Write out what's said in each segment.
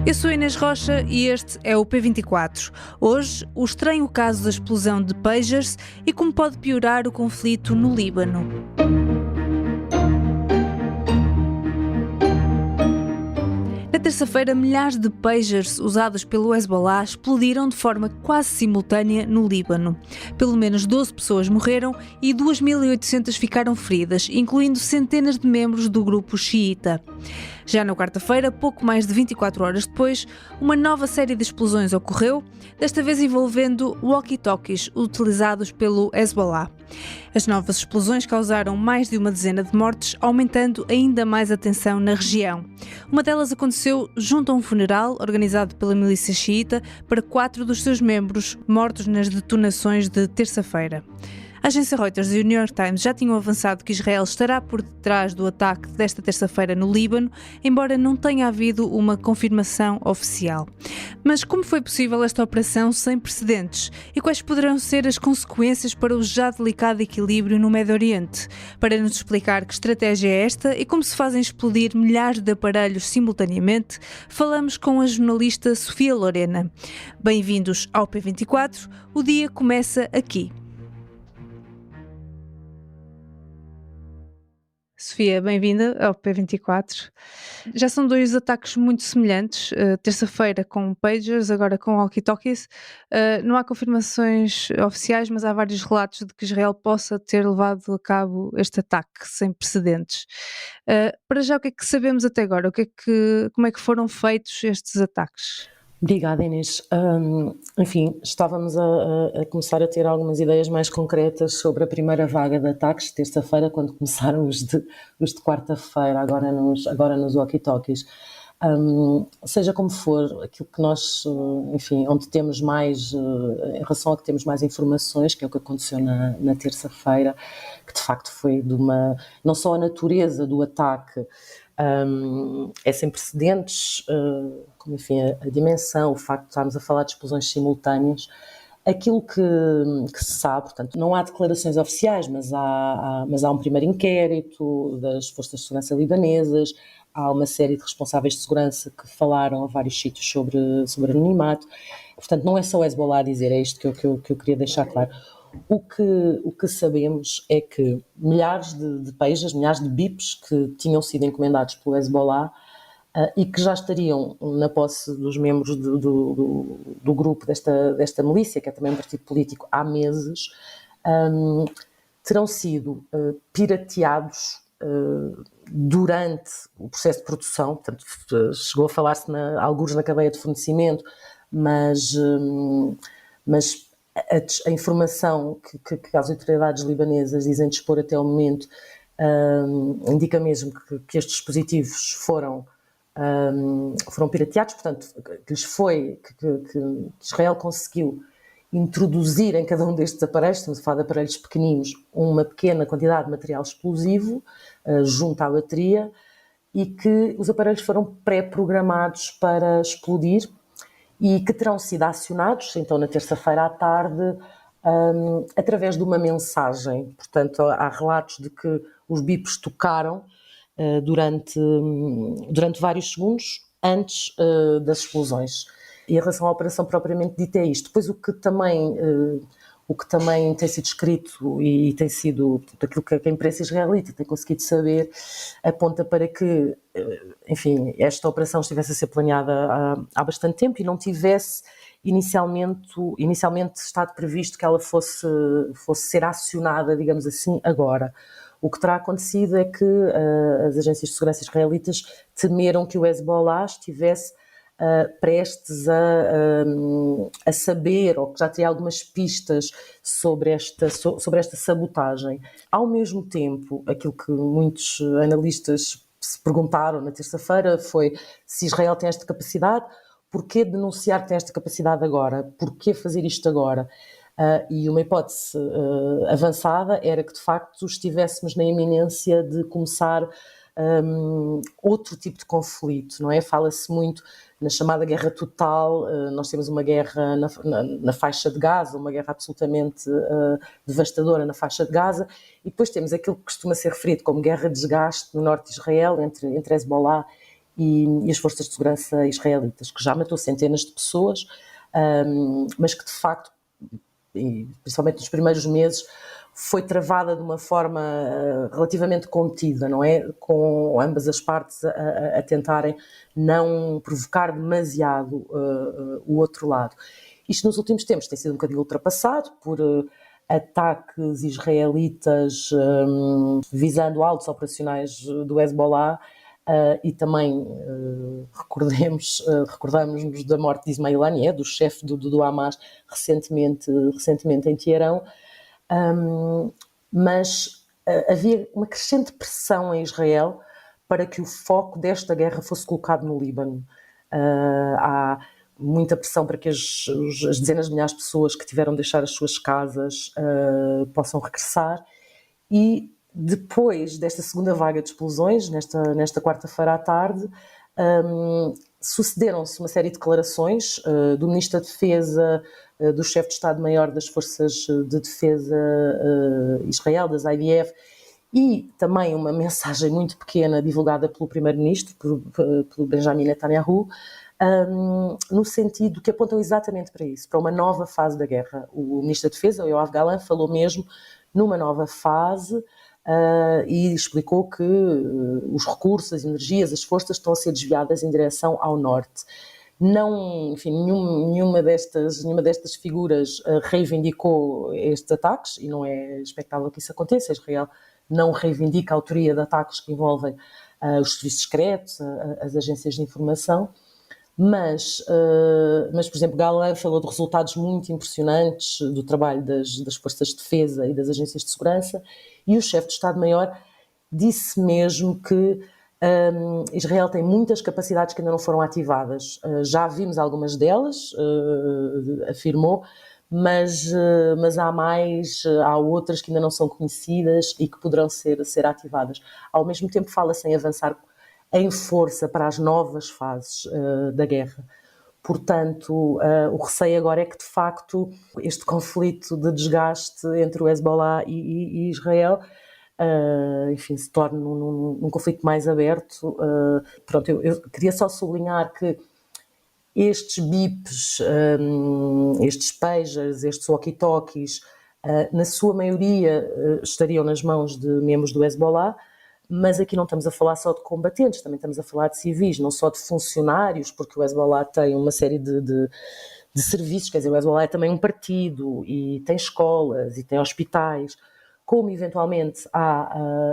Eu sou Inês Rocha e este é o P24. Hoje, o estranho caso da explosão de pagers e como pode piorar o conflito no Líbano. Na terça-feira, milhares de pagers usados pelo Hezbollah explodiram de forma quase simultânea no Líbano. Pelo menos 12 pessoas morreram e 2.800 ficaram feridas, incluindo centenas de membros do grupo xiita. Já na quarta-feira, pouco mais de 24 horas depois, uma nova série de explosões ocorreu, desta vez envolvendo walkie-talkies utilizados pelo Hezbollah. As novas explosões causaram mais de uma dezena de mortes, aumentando ainda mais a tensão na região. Uma delas aconteceu junto a um funeral organizado pela milícia xiita para 4 dos seus membros mortos nas detonações de terça-feira. A agência Reuters e o New York Times já tinham avançado que Israel estará por detrás do ataque desta terça-feira no Líbano, embora não tenha havido uma confirmação oficial. Mas como foi possível esta operação sem precedentes? E quais poderão ser as consequências para o já delicado equilíbrio no Médio Oriente? Para nos explicar que estratégia é esta e como se fazem explodir milhares de aparelhos simultaneamente, falamos com a jornalista Sofia Lorena. Bem-vindos ao P24, o dia começa aqui. Sofia, bem-vinda ao P24. Já são dois ataques muito semelhantes, terça-feira com pagers, agora com walkie-talkies. Não há confirmações oficiais, mas há vários relatos de que Israel possa ter levado a cabo este ataque sem precedentes. Para já, o que é que sabemos até agora? Como é que foram feitos estes ataques? Obrigada, Inês. Enfim, estávamos a começar a ter algumas ideias mais concretas sobre a primeira vaga de ataques, terça-feira, quando começaram os de quarta-feira, agora nos walkie-talkies. Seja como for, aquilo que nós, enfim, onde temos mais, em relação a que temos mais informações, que é o que aconteceu na terça-feira, que de facto foi não só a natureza do ataque, é sem precedentes, como enfim a dimensão, o facto de estarmos a falar de explosões simultâneas, aquilo que se sabe, portanto, não há declarações oficiais, mas há um primeiro inquérito das forças de segurança libanesas, há uma série de responsáveis de segurança que falaram a vários sítios sobre anonimato, portanto não é só o Hezbollah a dizer, é isto que eu queria deixar claro. O que sabemos é que milhares de pagers, milhares de bips que tinham sido encomendados pelo Hezbollah e que já estariam na posse dos membros do grupo desta milícia, que é também um partido político, há meses, terão sido pirateados durante o processo de produção, portanto chegou a falar-se algures na cadeia de fornecimento, mas a informação que as autoridades libanesas dizem dispor até o momento indica mesmo que estes dispositivos foram pirateados, portanto, que Israel conseguiu introduzir em cada um destes aparelhos, estamos a falar de aparelhos pequeninos, uma pequena quantidade de material explosivo junto à bateria e que os aparelhos foram pré-programados para explodir e que terão sido acionados, então, na terça-feira à tarde, através de uma mensagem. Portanto, há relatos de que os bips tocaram durante vários segundos antes das explosões. E em relação à operação propriamente dita é isto. Depois, o que também tem sido escrito e tem sido aquilo que a imprensa israelita tem conseguido saber, aponta para que, enfim, esta operação estivesse a ser planeada há bastante tempo e não tivesse inicialmente estado previsto que ela fosse ser acionada, digamos assim, agora. O que terá acontecido é que as agências de segurança israelitas temeram que o Hezbollah estivesse prestes a saber, ou que já teria algumas pistas sobre esta sabotagem. Ao mesmo tempo, aquilo que muitos analistas se perguntaram na terça-feira foi se Israel tem esta capacidade, porquê denunciar que tem esta capacidade agora? Porquê fazer isto agora? E uma hipótese avançada era que de facto estivéssemos na iminência de começar outro tipo de conflito, não é? Fala-se muito na chamada guerra total, nós temos uma guerra na faixa de Gaza, uma guerra absolutamente devastadora na faixa de Gaza, e depois temos aquilo que costuma ser referido como guerra de desgaste no norte de Israel, entre Hezbollah e as forças de segurança israelitas, que já matou centenas de pessoas, mas que de facto, e principalmente nos primeiros meses, foi travada de uma forma relativamente contida, não é? Com ambas as partes a tentarem não provocar demasiado o outro lado. Isto nos últimos tempos tem sido um bocadinho ultrapassado por ataques israelitas visando altos operacionais do Hezbollah, e também recordamos-nos da morte de Ismail Haniyeh, do chefe do Hamas, recentemente em Teherão. Mas havia uma crescente pressão em Israel para que o foco desta guerra fosse colocado no Líbano. Há muita pressão para que as dezenas de milhares de pessoas que tiveram de deixar as suas casas possam regressar, e depois desta segunda vaga de explosões, nesta quarta-feira à tarde, sucederam-se uma série de declarações do Ministro da Defesa, do Chefe de Estado-Maior das Forças de Defesa Israel, das IDF, e também uma mensagem muito pequena divulgada pelo Primeiro-Ministro, pelo Benjamin Netanyahu, no sentido que apontam exatamente para isso, para uma nova fase da guerra. O Ministro da Defesa, o Yoav Gallant, falou mesmo numa nova fase, e explicou que os recursos, as energias, as forças estão a ser desviadas em direção ao norte. Não, enfim, nenhuma destas figuras reivindicou estes ataques, e não é expectável que isso aconteça. Israel não reivindica a autoria de ataques que envolvem os serviços secretos, as agências de informação. Mas, por exemplo, Gallant falou de resultados muito impressionantes do trabalho das forças de defesa e das agências de segurança, e o chefe de Estado-Maior disse mesmo que Israel tem muitas capacidades que ainda não foram ativadas. Já vimos algumas delas, afirmou, mas há outras que ainda não são conhecidas e que poderão ser ativadas. Ao mesmo tempo fala-se em avançar em força para as novas fases da guerra. Portanto, o receio agora é que, de facto, este conflito de desgaste entre o Hezbollah e Israel, enfim, se torne num conflito mais aberto. Pronto, eu queria só sublinhar que estes bips, estes pagers, estes walkie-talkies, na sua maioria estariam nas mãos de membros do Hezbollah, mas aqui não estamos a falar só de combatentes, também estamos a falar de civis, não só de funcionários, porque o Hezbollah tem uma série de serviços, quer dizer, o Hezbollah é também um partido, e tem escolas, e tem hospitais, como eventualmente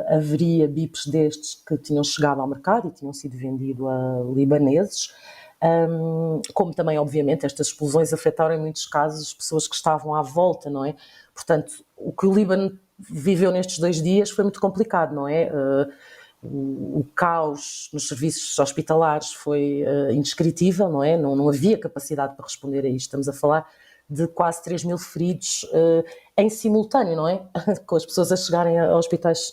haveria bips destes que tinham chegado ao mercado e tinham sido vendidos a libaneses, como também, obviamente, estas explosões afetaram em muitos casos as pessoas que estavam à volta, não é? Portanto, o que o Líbano viveu nestes 2 dias foi muito complicado, não é? O caos nos serviços hospitalares foi indescritível, não é? Não havia capacidade para responder a isto. Estamos a falar de quase 3.000 feridos em simultâneo, não é? Com as pessoas a chegarem a hospitais,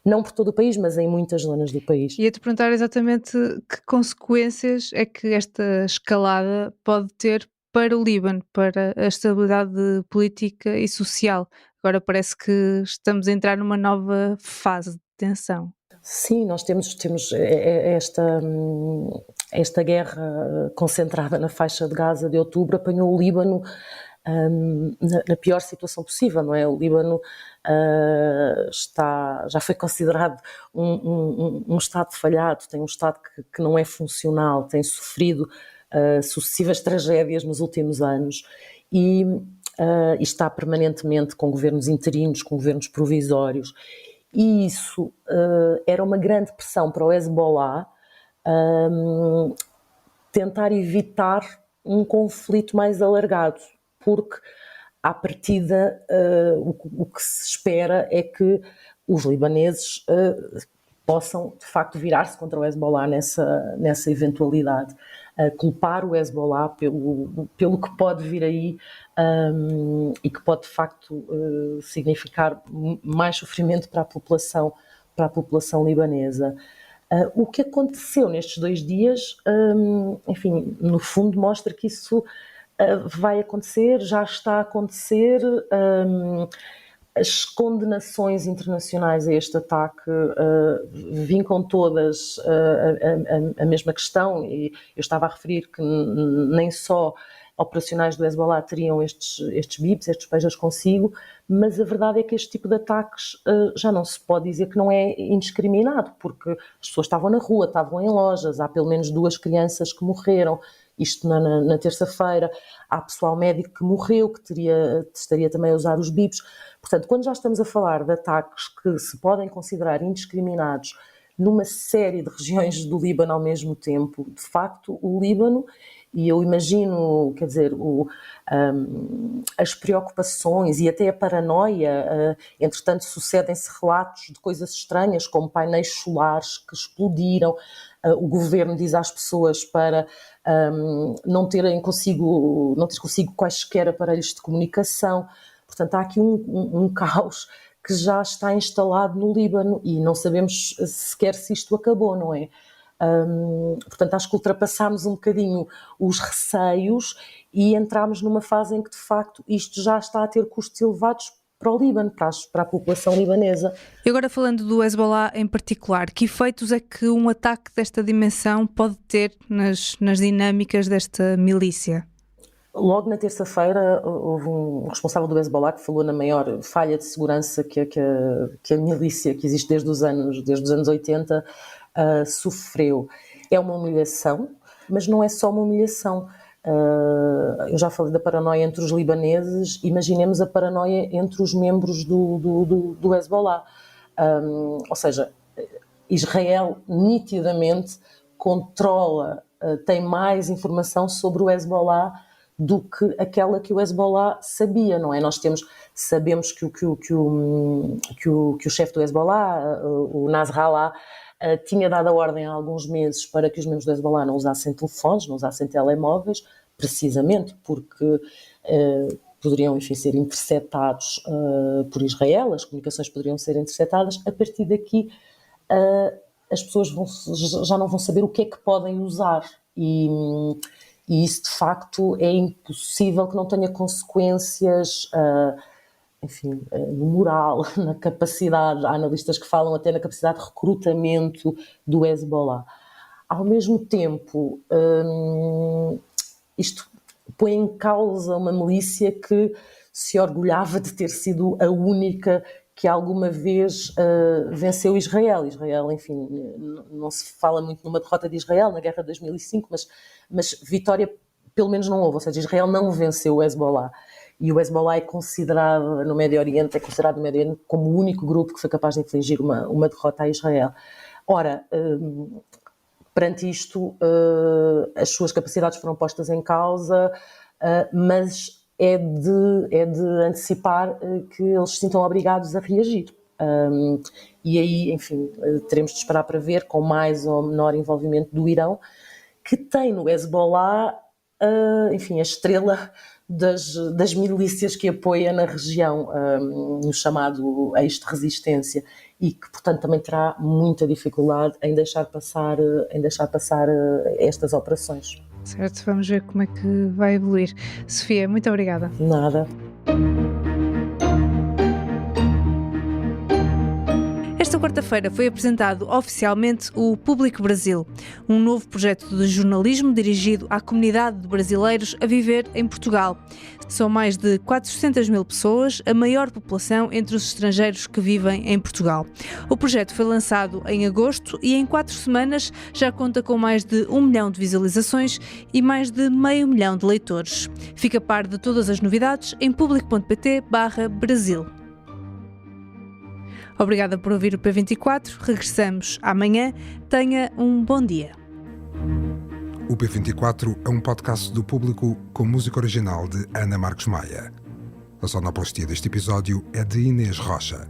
não por todo o país, mas em muitas zonas do país. Ia-te perguntar exatamente que consequências é que esta escalada pode ter para o Líbano, para a estabilidade política e social. Agora parece que estamos a entrar numa nova fase de tensão. Sim, nós temos esta guerra concentrada na faixa de Gaza de outubro, apanhou o Líbano na pior situação possível, não é? O Líbano já foi considerado um Estado falhado, tem um Estado que não é funcional, tem sofrido sucessivas tragédias nos últimos anos, e está permanentemente com governos interinos, com governos provisórios, e isso era uma grande pressão para o Hezbollah tentar evitar um conflito mais alargado, porque à partida o que se espera é que os libaneses possam de facto virar-se contra o Hezbollah nessa eventualidade, culpar o Hezbollah pelo que pode vir aí, e que pode de facto significar mais sofrimento para a população libanesa. O que aconteceu nestes 2 dias, enfim, no fundo mostra que isso vai acontecer, já está a acontecer, As condenações internacionais a este ataque vincam todas a mesma questão, e eu estava a referir que nem só operacionais do Hezbollah teriam estes bips, estes pejos consigo, mas a verdade é que este tipo de ataques já não se pode dizer que não é indiscriminado, porque as pessoas estavam na rua, estavam em lojas, há pelo menos 2 crianças que morreram, isto na terça-feira, há pessoal médico que morreu, que estaria também a usar os bips. Portanto, quando já estamos a falar de ataques que se podem considerar indiscriminados numa série de regiões do Líbano ao mesmo tempo, de facto, o Líbano, e eu imagino, quer dizer, as preocupações e até a paranoia, entretanto sucedem-se relatos de coisas estranhas, como painéis solares que explodiram, o governo diz às pessoas para não ter consigo quaisquer aparelhos de comunicação. Portanto, há aqui um caos que já está instalado no Líbano e não sabemos sequer se isto acabou, não é? Portanto, acho que ultrapassámos um bocadinho os receios e entramos numa fase em que, de facto, isto já está a ter custos elevados para o Líbano, para a população libanesa. E agora, falando do Hezbollah em particular, que efeitos é que um ataque desta dimensão pode ter nas dinâmicas desta milícia? Logo na terça-feira houve um responsável do Hezbollah que falou na maior falha de segurança que a milícia, que existe desde os anos 80, sofreu. É uma humilhação, mas não é só uma humilhação. Eu já falei da paranoia entre os libaneses, imaginemos a paranoia entre os membros do Hezbollah. Ou seja, Israel nitidamente controla, tem mais informação sobre o Hezbollah do que aquela que o Hezbollah sabia, não é? Sabemos que o chefe do Hezbollah, o Nasrallah, tinha dado a ordem há alguns meses para que os membros do Hezbollah não usassem telefones, não usassem telemóveis, precisamente porque poderiam, enfim, ser interceptados por Israel, as comunicações poderiam ser interceptadas. A partir daqui, as pessoas já não vão saber o que é que podem usar e isso, de facto, é impossível que não tenha consequências, enfim, no moral, na capacidade. Há analistas que falam até na capacidade de recrutamento do Hezbollah. Ao mesmo tempo, isto põe em causa uma milícia que se orgulhava de ter sido a única que alguma vez venceu Israel. Israel, enfim, não se fala muito numa derrota de Israel na guerra de 2005, mas vitória pelo menos não houve, ou seja, Israel não venceu o Hezbollah. E o Hezbollah é considerado no Médio Oriente como o único grupo que foi capaz de infligir uma derrota a Israel. Ora, perante isto, as suas capacidades foram postas em causa, mas é de antecipar que eles se sintam obrigados a reagir. E aí, enfim, teremos de esperar para ver, com mais ou menor envolvimento do Irão, que tem no Hezbollah, enfim, a estrela das milícias que apoia na região, no chamado eixo de resistência, e que, portanto, também terá muita dificuldade em deixar passar estas operações. Certo, vamos ver como é que vai evoluir. Sofia, muito obrigada. Nada. Esta quarta-feira foi apresentado oficialmente o Público Brasil, um novo projeto de jornalismo dirigido à comunidade de brasileiros a viver em Portugal. São mais de 400 mil pessoas, a maior população entre os estrangeiros que vivem em Portugal. O projeto foi lançado em agosto e em 4 semanas já conta com mais de 1 milhão de visualizações e mais de meio milhão de leitores. Fica a par de todas as novidades em public.pt/Brasil. Obrigada por ouvir o P24. Regressamos amanhã. Tenha um bom dia. O P24 é um podcast do Público com música original de Ana Marques Maia. A sonoplastia deste episódio é de Inês Rocha.